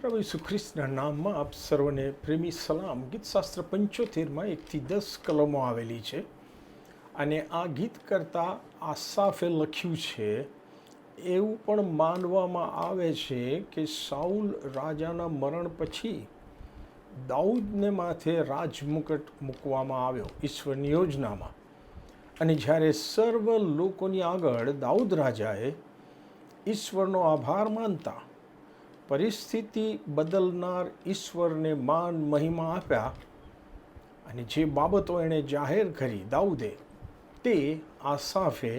પ્રભુ ઈસુ ખ્રિસ્તના નામમાં આપ સર્વને પ્રેમી સલામ. ગીતશાસ્ત્ર 75માં 1-10 કલમો આવેલી છે અને આ ગીત કરતાં આસાફે લખ્યું છે. એવું પણ માનવામાં આવે છે કે સાઉલ રાજાના મરણ પછી દાઉદને માથે રાજમુકટ મૂકવામાં આવ્યો ઈશ્વરની યોજનામાં. અને જ્યારે સર્વ લોકોની આગળ દાઉદ રાજાએ ઈશ્વરનો આભાર માનતા પરિસ્થિતિ બદલનાર ઈશ્વરને માન મહિમા આપ્યા અને જે બાબતો એણે જાહેર કરી દાઉદે, તે આસાફે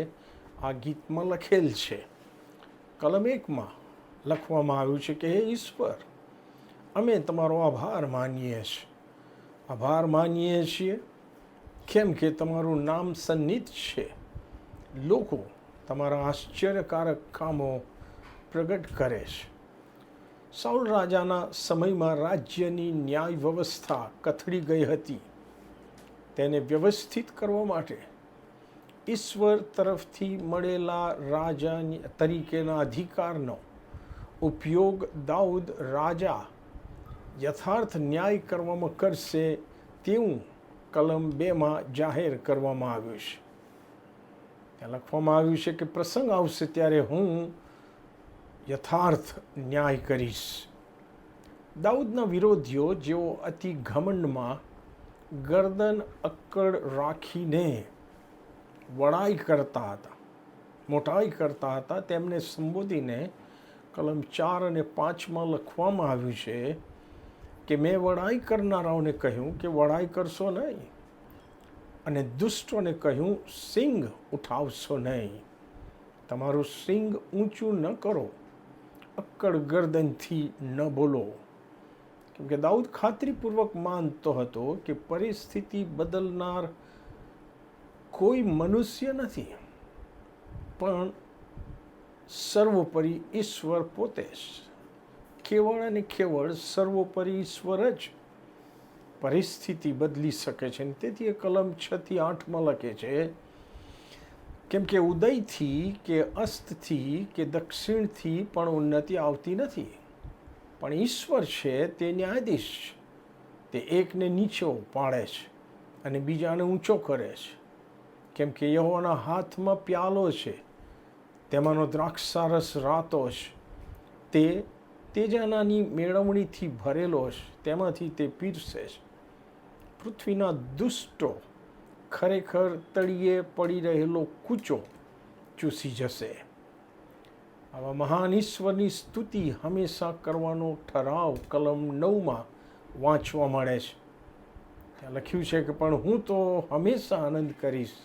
આ ગીતમાં લખેલ છે. કલમ 1માં લખવામાં આવ્યું છે કે હે ઈશ્વર, અમે તમારો આભાર માનીએ છીએ કેમ કે તમારું નામ સન્નિધ છે. લોકો તમારા આશ્ચર્યકારક કામો પ્રગટ કરે છે. સાઉલ રાજાના સમયમાં રાજ્યની ન્યાય વ્યવસ્થા કથળી ગઈ હતી. તેને વ્યવસ્થિત કરવા માટે ઈશ્વર તરફથી મળેલા રાજા તરીકેના અધિકારનો ઉપયોગ દાઉદ રાજા યથાર્થ ન્યાય કરવામાં કરશે તેવું કલમ 2માં જાહેર કરવામાં આવ્યું છે. ત્યાં લખવામાં આવ્યું છે કે પ્રસંગ આવશે ત્યારે હું યથાર્થ ન્યાય કરીશ. દાઉદના વિરોધીઓ જેઓ અતિ ઘમંડમાં ગરદન અક્કડ રાખીને વડાઈ કરતા હતા, મોટાઈ કરતા હતા, તેમને સંબોધીને કલમ 4 અને 5માં લખવામાં આવ્યું છે કે મેં વડાઈ કરનારાઓને કહ્યું કે વડાઈ કરશો નહીં, અને દુષ્ટોને કહ્યું સિંગ ઉઠાવશો નહીં. તમારું સિંગ ઊંચું ન કરો, અક્કડ ગરદનથી ન બોલો. કેમ કે દાઉદ ખાતરીપૂર્વક માનતો હતો કે પરિસ્થિતિ બદલનાર કોઈ મનુષ્ય નથી, પણ સર્વોપરી ઈશ્વર પોતે જ. કેવળ અને કેવળ સર્વોપરી ઈશ્વર જ પરિસ્થિતિ બદલી શકે છે. તેથી એ કલમ 6-8માં લખે છે કેમ કે ઉદયથી કે અસ્તથી કે દક્ષિણથી પણ ઉન્નતિ આવતી નથી, પણ ઈશ્વર છે તે ન્યાયાધીશ છે. તે એકને નીચો પાડે છે અને બીજાને ઊંચો કરે છે. કેમ કે યહોવાના હાથમાં પ્યાલો છે, તેમાંનો દ્રાક્ષારસ રાતો છે. તે તેજાનાની મેળવણીથી ભરેલો છે, તેમાંથી તે પીરસે છે. પૃથ્વીના દુષ્ટો ખરેખર તળિયે પડી રહેલો કૂચો ચૂસી જશે. આવા મહાન ઈશ્વરની સ્તુતિ હંમેશા કરવાનો ઠરાવ કલમ 9માં વાંચવા મળે છે. ત્યાં લખ્યું છે કે પણ હું તો હંમેશા આનંદ કરીશ,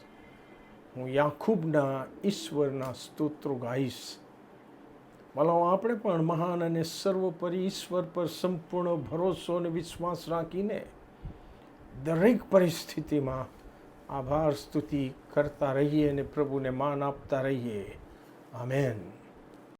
હું યાકૂબના ઈશ્વરના સ્તોત્રો ગાઈશ. ભલા આપણે પણ મહાન અને સર્વોપરી ઈશ્વર પર સંપૂર્ણ ભરોસો અને વિશ્વાસ રાખીને દરેક પરિસ્થિતિમાં આભાર સ્તુતિ કરતા રહીએ અને પ્રભુને માન આપતા રહીએ. આમેન.